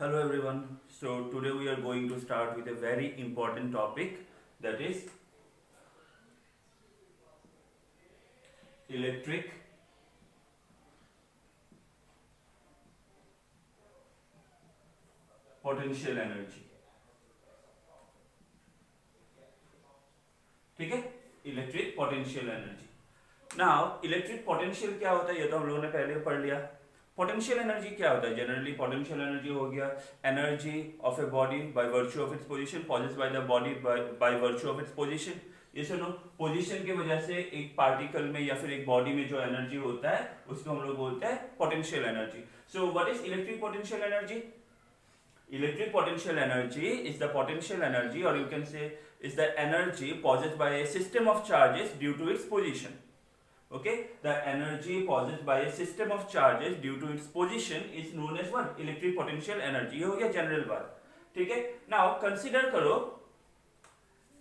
Hello everyone. So today we are going to start with a very important topic, that is electric potential energy. ठीक है, electric potential energy. Now electric potential क्या होता है ये तो हम लोगों ने पहले पढ़ लिया. पोटेंशियल एनर्जी क्या होता है? जनरली पोटेंशियल एनर्जी हो गया energy of a body by virtue of its position, possessed by the body by virtue of its position. ये सुनो, पोजीशन की वजह से एक पार्टिकल में या फिर एक बॉडी में जो एनर्जी होता है उसको हम लोग बोलते हैं potential energy. So what is electric potential energy? Electric potential energy is the potential energy, or you can say is the energy possessed by a system of charges due to its position. Okay, the energy possessed by a system of charges due to its position is known as what? Electric potential energy. ये हो गया general बात. ठीक है. Now consider करो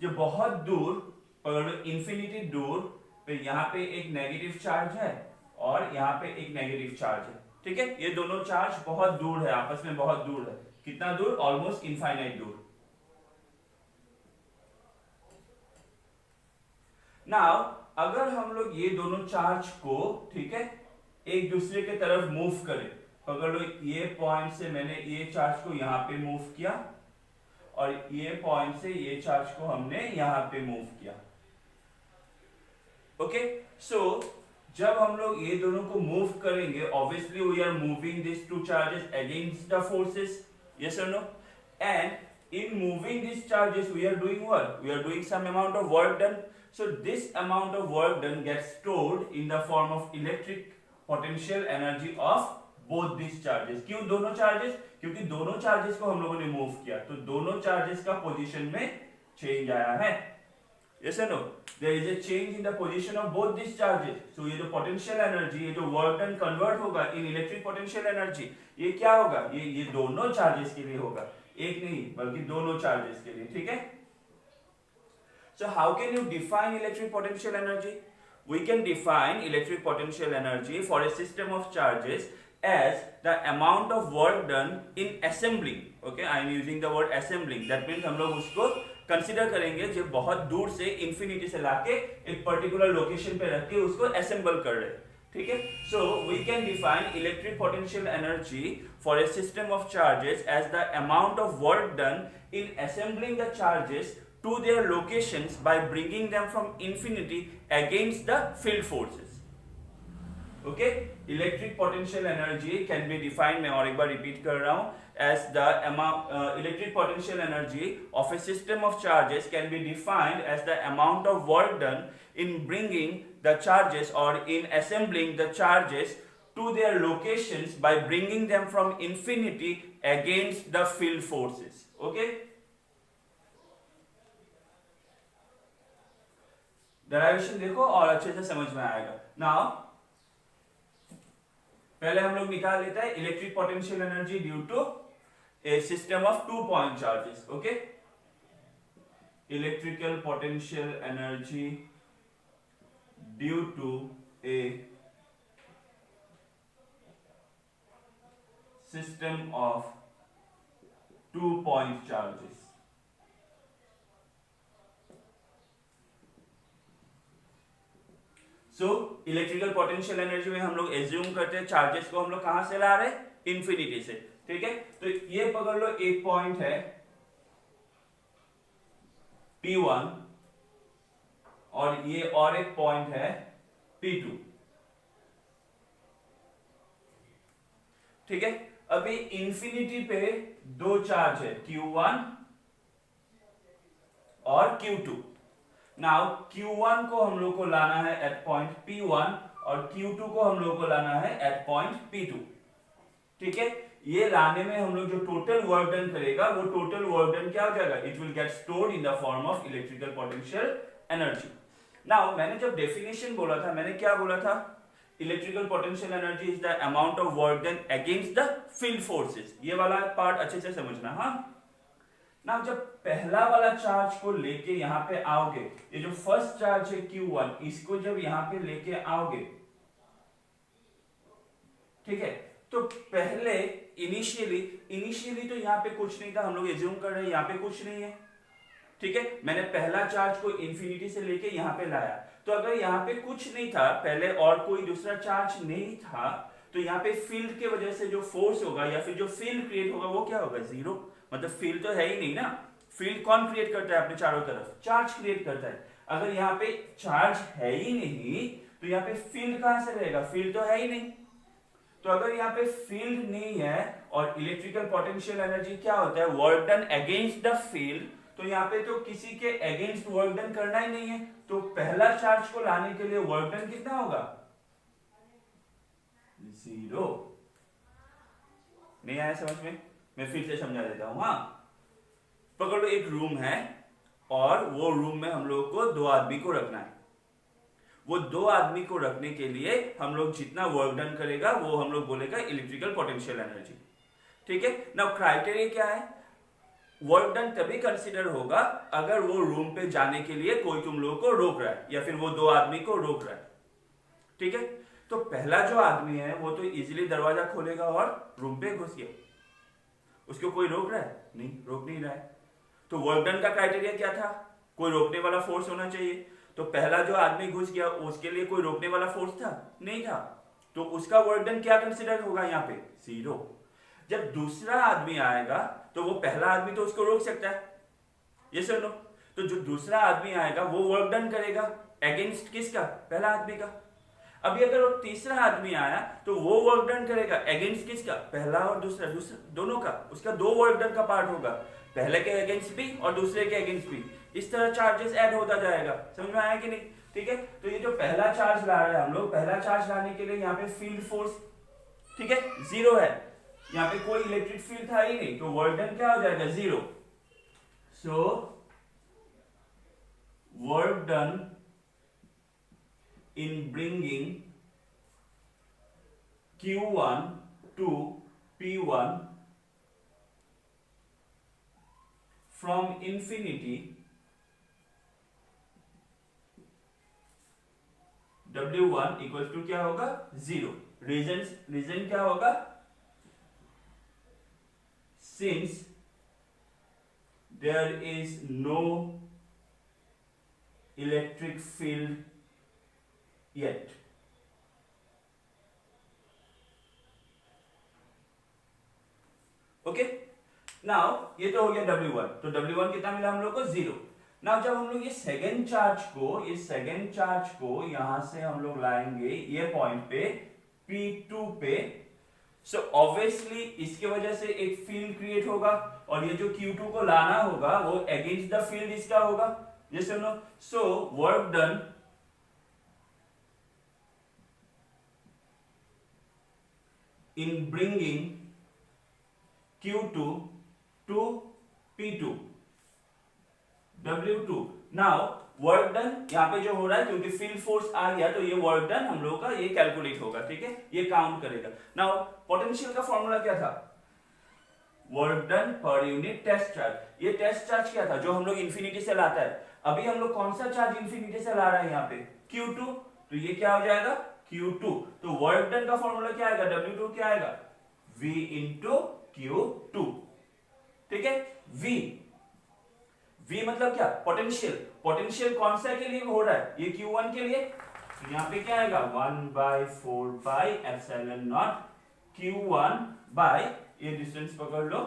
जो बहुत दूर, अगर इंफिनिटी दूर पे यहाँ पे एक नेगेटिव चार्ज है और यहाँ पे एक नेगेटिव चार्ज है. ठीक है, ये दोनों चार्ज बहुत दूर है, आपस में बहुत दूर है. कितना दूर? ऑलमोस्ट इनफाइनाइट दूर. नाउ अगर हम लोग ये दोनों चार्ज को, ठीक है, एक दूसरे के तरफ मूव करें, अगर लोग ये पॉइंट से मैंने ये चार्ज को यहां पे मूव किया और ये पॉइंट से ये चार्ज को हमने यहां पे मूव किया. ओके, सो जब हम लोग ये दोनों को मूव करेंगे, obviously we are moving this two charges against the forces. Yes or no? And in moving these charges, we are doing what? We are doing some amount of work done. So this amount of work done gets stored in the form of electric potential energy of both these charges. क्यों दोनों charges? क्योंकि दोनों charges को हम लोगों ने move किया, तो दोनों charges का position में change आया है. Yes or no? There is a change in the position of both these charges. So ये जो potential energy, ये जो work done convert होगा in electric potential energy, ये क्या होगा? ये दोनों charges के लिए होगा, एक नहीं बल्कि दोनों charges के लिए. ठीक है? So how can you define electric potential energy? We can define electric potential energy for a system of charges as the amount of work done in assembling. Okay, I am using the word assembling. That means हम लोग उसको consider करेंगे जो बहुत दूर से infinity से लाके एक पर्टिकुलर लोकेशन पे रख के उसको असेंबल कर रहे हैं. ठीक है, so we can define electric potential energy for a system of charges as the amount of work done in assembling the charges to their locations by bringing them from infinity against the field forces. Okay, electric potential energy can be defined, मैं और एक बार repeat कर रहा हूँ, as the amount electric potential energy of a system of charges can be defined as the amount of work done in bringing the charges or in assembling the charges to their locations by bringing them from infinity against the field forces. Okay, derivation देखो और अच्छे से समझ में आएगा. Now पहले हम लोग निकाल लेते हैं electric potential energy due to a system of 2 point charges. Okay, electrical potential energy due to a system of 2 point charges. So electrical potential energy में हम लोग एज्यूम करते हैं चार्जेस को हम लोग कहां से ला रहे हैं? इंफिनिटी से. ठीक है, तो ये पकड़ लो एक पॉइंट है P1 और ये और एक पॉइंट है P2. ठीक है, अभी इंफिनिटी पे दो चार्ज है Q1 और Q2. नाउ Q1 को हम लोग को लाना है एट पॉइंट P1 और Q2 को हम लोग को लाना है एट पॉइंट P2. ठीक है, ये लाने में हम लोग जो टोटल वर्क डन करेगा वो टोटल वर्क डन क्या हो जाएगा? It will get stored in the form of electrical potential energy. Now मैंने जब डेफिनेशन बोला था, मैंने क्या बोला था? Electrical potential energy is the amount of work done against the field forces. ये वाला पार्ट अच्छे से समझना. हाँ, ना जब पहला वाला चार्ज को लेके यहां पे आओगे, ये जो फर्स्ट चार्ज है Q1, इसको जब यहां पे लेके आओगे, ठीक है, तो पहले इनिशियली तो यहाँ पे कुछ नहीं था, हम लोग एज्यूम कर रहे हैं यहाँ पे कुछ नहीं है, ठीक है। मैंने पहला चार्ज को इंफिनिटी से लेके यहाँ पे लाया, तो अगर यहाँ पे कुछ नहीं था पहले और कोई दूसरा चार्ज नहीं था, तो यहाँ पे फील्ड के वजह से जो फोर्स होगा या फिर जो फील्ड क्रिएट होगा वो क्या होगा, जीरो। मतलब फील्ड तो है ही नहीं ना, फील्ड कौन क्रिएट करता है अपने चारों तरफ, चार्ज क्रिएट करता है। अगर यहाँ पे चार्ज है ही नहीं तो यहाँ पे फील्ड कहां से रहेगा, फील्ड तो है ही नहीं। तो अगर यहाँ पे फील्ड नहीं है और इलेक्ट्रिकल पोटेंशियल एनर्जी क्या होता है, work done against the field, तो यहाँ पे तो किसी के अगेंस्ट वर्क डन करना ही नहीं है, तो पहला चार्ज को लाने के लिए वर्क डन कितना होगा, जीरो। नहीं आया समझ में, मैं फिर से समझा देता हूं। हाँ, पकड़ लो एक रूम है और वो रूम में हम लोग को दो आदमी को रखना है। वो दो आदमी को रखने के लिए हम लोग जितना वर्क डन करेगा वो हम लोग बोलेगा इलेक्ट्रिकल पोटेंशियल एनर्जी, ठीक है। नाउ क्राइटेरिया क्या है, वर्क डन तभी कंसीडर होगा अगर वो रूम पे जाने के लिए कोई तुम लोगों को रोक रहा है या फिर वो दो आदमी को रोक रहा है, ठीक है। तो पहला जो आदमी है वो तो इजीली दरवाजा खोलेगा और रूम पे घुस गया, उसको कोई रोक रहा है नहीं, रोक नहीं रहा है। तो वर्क डन का क्राइटेरिया क्या था, कोई रोकने वाला फोर्स होना चाहिए। तो पहला जो आदमी घुस गया उसके लिए कोई रोकने वाला फोर्स था नहीं था, तो उसका वर्क डन क्या कंसीडर होगा यहाँ पे, जीरो। जब दूसरा आदमी आएगा तो वो पहला आदमी तो उसको रोक सकता है, ये सुन लो। तो जो दूसरा आदमी आएगा वो वर्क डन करेगा अगेंस्ट किसका, पहला आदमी का। अभी अगर वो तीसरा आदमी आया तो वो वर्क डन करेगा अगेंस्ट किसका, पहला और दूसरा दोनों का, उसका दो वर्क डन का पार्ट होगा, पहले के अगेंस्ट भी और दूसरे के अगेंस्ट भी। इस तरह चार्जेस ऐड होता जाएगा, समझ में आया कि नहीं, ठीक है। तो ये जो पहला चार्ज ला रहे हैं हम लोग, पहला चार्ज लाने के लिए यहाँ पे फील्ड फोर्स, ठीक है, जीरो है, यहाँ पे कोई इलेक्ट्रिक फील्ड था ही नहीं, तो वर्क डन क्या हो जाएगा, zero. So work done in bringing Q1 to P1 from infinity, W1 equals to क्या होगा, जीरो। रीजन क्या होगा, since there is no electric field yet, okay. Now ये तो हो गया W1, तो W1 कितना मिला हम लोग को, जीरो। नाउ जब हम लोग ये सेकेंड चार्ज को यहां से हम लोग लाएंगे ये पॉइंट पे P2 पे, सो ऑब्वियसली इसके वजह से एक फील्ड क्रिएट होगा और ये जो Q2 को लाना होगा वो अगेंस्ट द फील्ड इसका होगा, ये सुनो। सो work done in bringing Q2 to P2, W2। Now work done यहाँ पे जो हो रहा है, क्योंकि फील्ड फोर्स आ गया तो ये वर्क डन हम लोग का ये कैलकुलेट होगा, ठीक है, ये काउंट करेगा। नाउ पोटेंशियल का फॉर्मूला क्या था, work done per unit test charge. ये टेस्ट चार्ज क्या था जो हम लोग इंफिनिटी से लाता है, अभी हम लोग कौन सा चार्ज इंफिनिटी से ला रहे हैं यहाँ पे, Q2, तो ये क्या हो जाएगा, Q2। तो वर्क डन का फॉर्मूला क्या आएगा, W2 क्या आएगा, V इंटू Q2, ठीक है। V मतलब क्या, पोटेंशियल कौन सा के लिए हो रहा है, ये Q1 के लिए, तो यहाँ पे क्या आएगा, 1/4 pi epsilon naught Q1 by, ये डिस्टेंस पकड़ लो,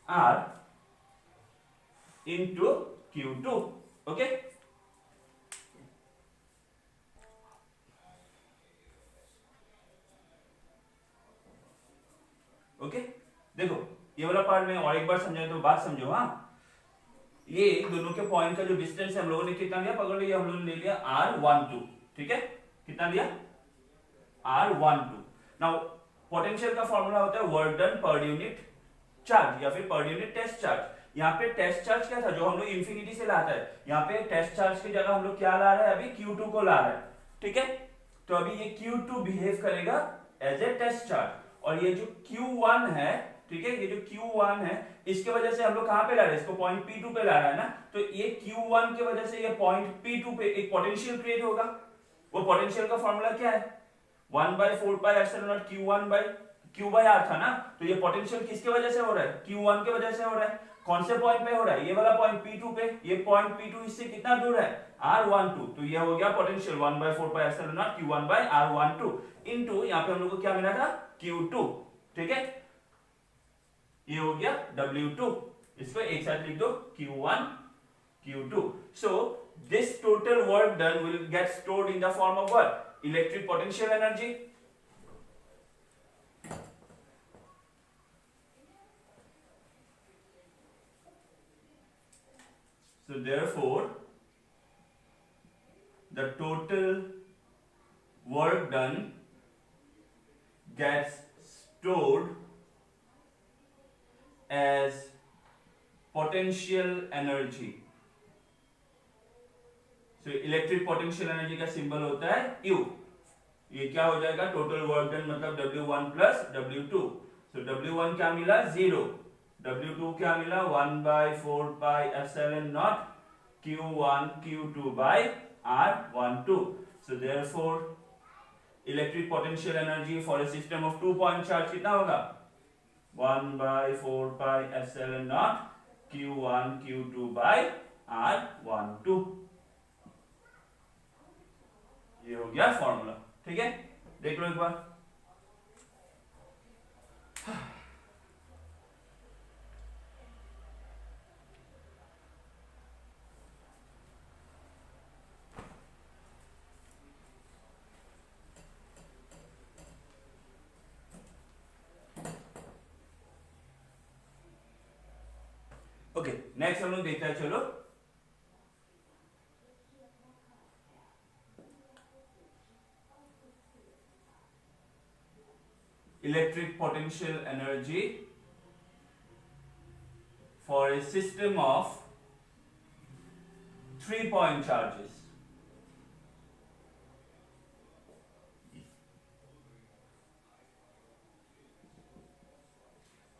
R into Q2, okay. Okay, देखो ये वाला पार्ट में और एक बार समझाए तो बात समझो। हाँ, ये दोनों के पॉइंट का जो डिस्टेंस है हम लोगों ने कितना लिया, पकड़ लिया, हम लोगों ने ले लिया R12, ठीक है, कितना लिया, R12। नाउ पोटेंशियल का फॉर्मूला होता है work done per unit charge या फिर पर यूनिट टेस्ट चार्ज। यहाँ पे टेस्ट चार्ज क्या था जो हम लोग इंफिनिटी से लाता है, यहाँ पे टेस्ट चार्ज की जगह हम लोग क्या ला रहे हैं, अभी Q2 को ला रहे हैं, ठीक है। तो अभी ये Q2 बिहेव करेगा एज ए टेस्ट चार्ज, और ये जो Q1 है, ठीक है, ये जो Q1 है इसके वजह से हम लोग कहां पे ला रहे हैं, इसको पॉइंट P2 पे ला रहा है ना, तो ये Q1 के वजह से ये पॉइंट P2 पे एक पोटेंशियल क्रिएट होगा, वो पोटेंशियल का फॉर्मूला क्या है, 1/4πε0 Q1/Q/R था ना, तो ये पोटेंशियल किसके वजह से हो रहा है, Q1 के वजह से हो रहा है। कौन से पॉइंट पे हो रहा है, ये वाला पॉइंट P2 पे, ये पॉइंट P2 इससे कितना दूर है, R12, तो ये हो गया पोटेंशियल 1/4πε0 Q1/R12 इनटू यहाँ पे हम लोग को क्या मिला था, Q2, ठीक है, ये हो गया W2, इसको एक साथ लिख दो, Q1 Q2. So this total work done will get stored in the form of what, electric potential energy. So therefore the total work done gets stored as potential energy. So electric potential energy का symbol होता है U. ये क्या हो जाएगा, total work done मतलब W1 plus W2. So W1 क्या मिला, 0, W2 क्या मिला, 1/4πε0 Q1 Q2 by R12. So therefore electric potential energy for a system of 2 point charge कितना होगा, 1/4πε0 Q1 Q2 by R12. ये हो गया फॉर्मूला, ठीक है, देख लो एक बार। ओके, नेक्स्ट हम लोग देखते हैं, चलो electric potential energy for a system of 3 point charges.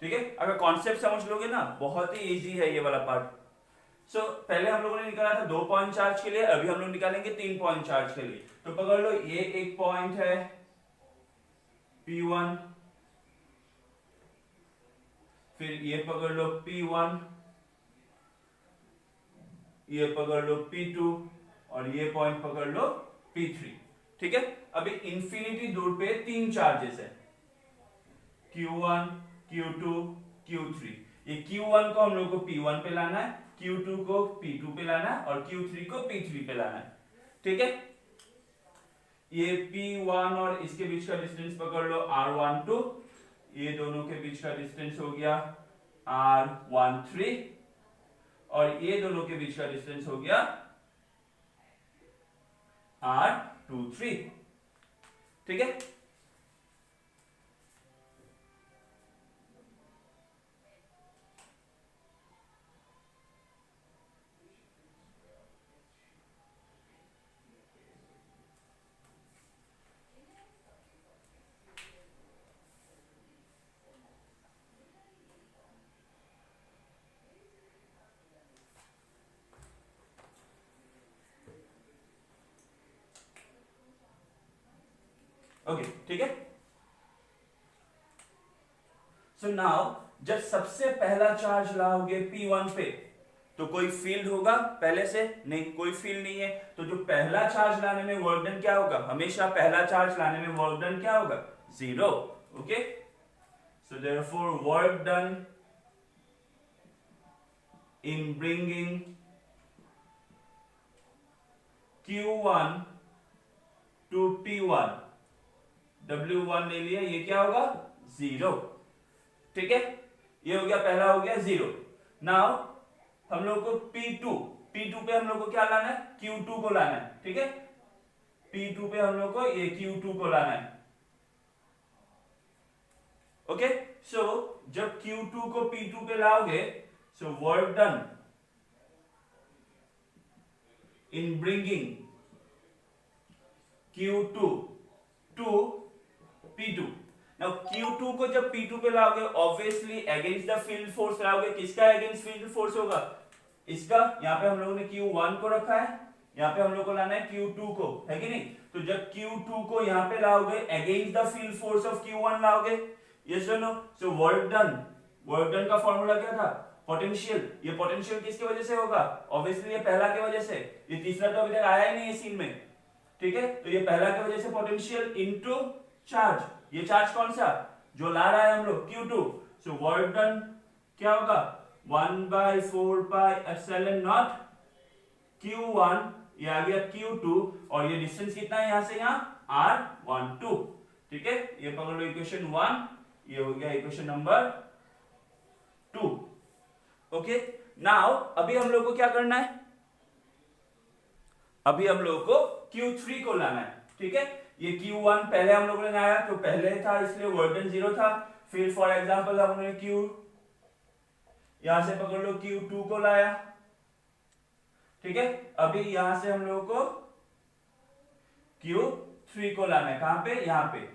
ठीक है, अगर कॉन्सेप्ट समझ लोगे ना, बहुत ही इजी है ये वाला पार्ट। सो पहले हम लोगों ने निकाला था 2 पॉइंट चार्ज के लिए, अभी हम लोग निकालेंगे 3 पॉइंट चार्ज के लिए। तो पकड़ लो, ये एक पॉइंट है P1, फिर ये पकड़ लो P1, ये पकड़ लो P2 और ये पॉइंट पकड़ लो P3, ठीक है। अभी इंफिनिटी दूर पे 3 चार्जेस है, Q1 Q2 Q3। ये Q1 को हम लोग को P1 पे लाना है, Q2 को P2 पे लाना है और Q3 को P3 पे लाना है, ठीक है। ये P1 और इसके बीच का डिस्टेंस पकड़ लो R12, ये दोनों के बीच का डिस्टेंस हो गया R13 और ये दोनों के बीच का डिस्टेंस हो गया R23, ठीक है। ओके, ठीक है। सो नाउ जब सबसे पहला चार्ज लाओगे P1 पे तो कोई फील्ड होगा पहले से, नहीं, कोई फील्ड नहीं है। तो जो पहला चार्ज लाने में वर्क डन क्या होगा, हमेशा पहला चार्ज लाने में वर्क डन क्या होगा, 0, okay. So therefore work done in bringing Q1 to P1, W1 ले लिया, ये क्या होगा, 0, ठीक है। ये हो गया, पहला हो गया 0। नाउ हम लोग को P2 पे हम लोग को क्या लाना है, Q2 को लाना है, ठीक है। P2 पे हम लोग को ये Q2 को लाना है, ओके। सो जब Q2 को P2 पे लाओगे, so work done in bringing Q2 to P2। Now Q2 को जब P2 पे लाओगे, obviously against the field force लाओगे। किसका अगेंस्ट फील्ड फोर्स होगा, इसका। यहां पे हम लोगों ने Q1 को रखा है, यहाँ पे हम लोग को लाना है Q2 को, है कि नहीं? तो जब Q2 को यहाँ पे लाओगे against the field force of Q1 लाओगे, यस और नो? सो वर्क डन का फॉर्मूला क्या था? पोटेंशियल। ये पोटेंशियल किसकी वजह से होगा? ऑब्वियसली ये पहला की वजह से, ये तीसरा तो अभी तक आया ही नहीं है सीन में, ठीक है? तो ये पहला की वजह से पोटेंशियल इनटू चार्ज, ये चार्ज कौन सा जो ला रहा है हम लोग? Q2। सो वर्क डन क्या होगा? 1/4 पाई एप्सिलॉन नॉट Q1, ये आ गया Q2, और ये डिस्टेंस कितना है यहाँ से यहाँ? R12, ठीक है? ये पकड़ लो इक्वेशन 1, ये हो गया इक्वेशन नंबर 2। ओके, नाउ अभी हम लोग को क्या करना है? अभी हम लोग को Q3 को लाना है, ठीक है? ये Q1 पहले हम लोगों ने लाया, तो पहले था इसलिए वर्क डन 0 था। फिर फॉर एग्जांपल हमने यहां से पकड़ लो Q2 को लाया, ठीक है? अभी यहां से हम लोगों को Q3 को लाना है, कहां पे? यहां पे।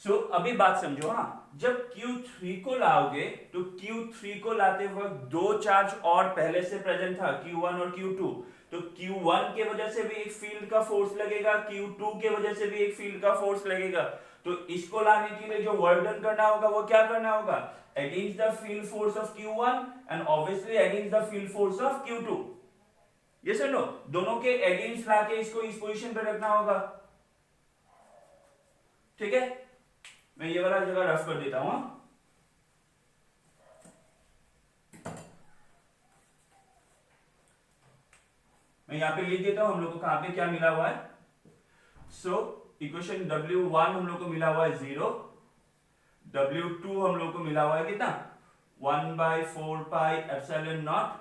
सो अभी बात समझो, हाँ, जब Q3 को लाओगे तो Q3 को लाते वक्त दो चार्ज और पहले से प्रेजेंट था, Q1 और Q2। तो Q1 के वजह से भी एक फील्ड का फोर्स लगेगा, Q2 के वजह से भी एक फील्ड का फोर्स लगेगा। तो इसको लाने के लिए जो वर्क डन करना होगा वो क्या करना होगा? Against the field force of Q1 and obviously against the field force of Q2। Yes और नो? दोनों के अगेंस्ट लाके इसको इस पोजीशन पे रखना होगा, ठीक है? मैं ये वाला जगह रफ कर देता हूं। मैं यहां पे लिख देता हूं हम लोग को कहां पे क्या मिला हुआ है। सो इक्वेशन W1 हम लोग को मिला हुआ है 0, W2 हम लोग को मिला हुआ है कितना? 1/4 pi epsilon naught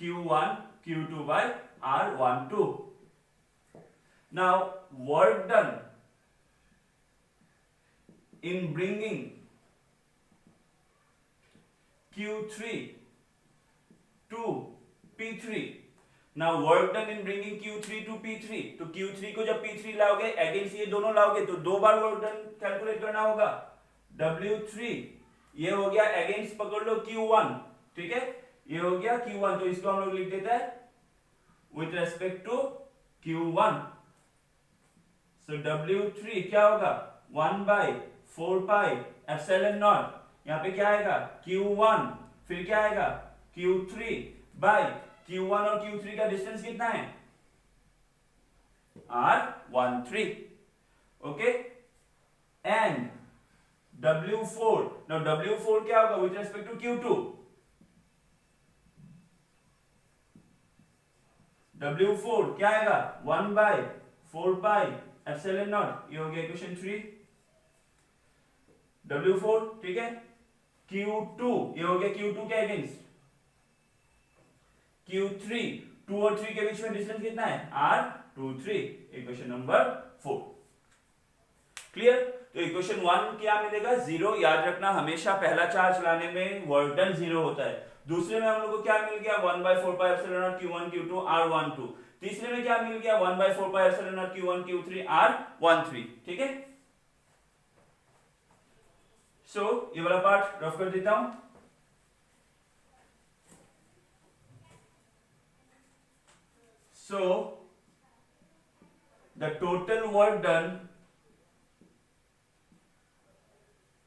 Q1 Q2 by R12। Now work done in bringing Q3 to P3। Now work done in bringing Q3 to P3। तो Q3 को जब P3 लाओगे अगेंस्ट ये दोनों लाओगे तो दो बार वर्क डन कैलकुलेट करना होगा। W3 ये हो गया अगेंस्ट पकड़ लो Q1, ठीक है? ये हो गया Q1, तो इसको हम लोग लिख देते हैं with respect to Q1। So W3 क्या होगा? 1/4 पाई एप्सिलॉन नॉट, यहाँ पे क्या आएगा? Q1, फिर क्या आएगा? Q3 बाय Q1 और Q3 का डिस्टेंस कितना है? R13, okay? And W4, now W4 क्या होगा with respect to Q2? W4 क्या आएगा? 1/4 पाई एप्सिलॉन नॉट, ये हो गया इक्वेशन 3। W4, ठीक है? Q2 ये हो गया Q2 के अगेंस्ट, Q3 2 और 3 के बीच में डिस्टेंस कितना है? R23, equation number 4। क्लियर? तो इक्वेशन 1 क्या मिलेगा? 0। याद रखना हमेशा पहला चार्ज लाने में वर्क डन 0 होता है। दूसरे में हम लोग को क्या मिल गया? 1/4 pi epsilon naught Q1 Q2 R12। तीसरे में क्या मिल गया? 1/4 pi epsilon naught Q1 Q3 R13, ठीक है? सो ये वाला पार्ट रफ कर देता हूं। So the total work done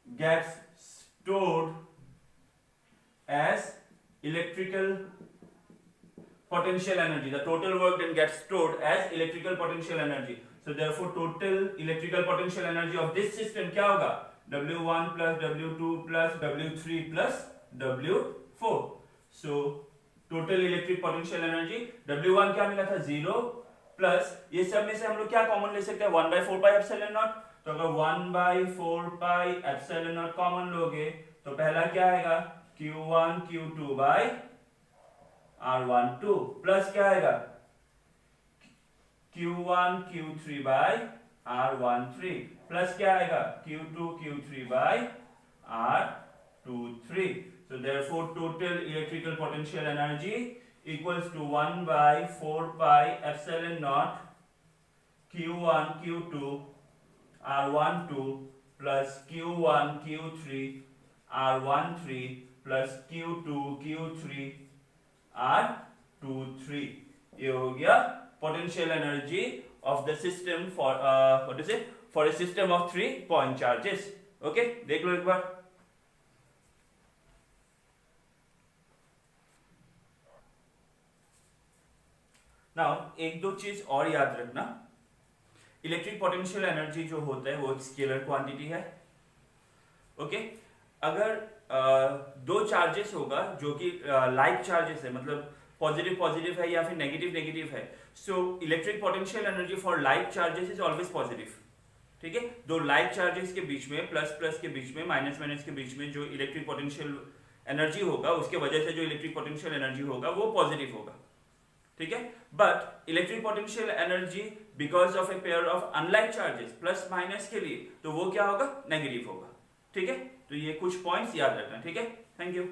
gets stored as electrical potential energy. The total work done gets stored as electrical potential energy. So therefore total electrical potential energy of this system क्या होगा? W1 plus W2 plus W3 plus W4. So total electric potential energy W1 क्या मिला था? 0 plus ये सब में से हम लोग क्या कॉमन ले सकते हैं? 1/4 पाई एप्सिलॉन नॉट। तो अगर 1/4 पाई एप्सिलॉन नॉट कॉमन लोगे तो पहला क्या आएगा? Q1 Q2 bye R12 plus क्या आएगा? Q1 Q3 bye R13 plus क्या आएगा? Q2 Q3 by R23। So therefore total electrical potential energy equals to 1/4 pi epsilon naught Q1 Q2 R12 plus Q1 Q3 R13 plus Q2 Q3 R23। ये हो गया potential energy of the system for what is it, for a system of 3 point charges. Okay, देख लो एक बार. Now एक दो चीज और याद रखना. इलेक्ट्रिक पोटेंशियल एनर्जी जो होता है वो एक स्केलर क्वांटिटी है. ओके, अगर दो चार्जेस होगा जो कि लाइक चार्जेस है, मतलब पॉजिटिव पॉजिटिव है या फिर नेगेटिव नेगेटिव है, so electric potential energy for like charges is always positive. ठीक है, दो लाइक चार्जेस के बीच में, प्लस प्लस के बीच में, माइनस माइनस के बीच में जो इलेक्ट्रिक पोटेंशियल एनर्जी होगा, उसके वजह से जो इलेक्ट्रिक पोटेंशियल एनर्जी होगा वो पॉजिटिव होगा. ठीक है, but electric potential energy because of a pair of unlike charges plus minus के लिए, तो वो क्या होगा, नेगेटिव होगा. ठीक है, तो ये कुछ पॉइंट्स याद रखना. ठीक है, थैंक यू.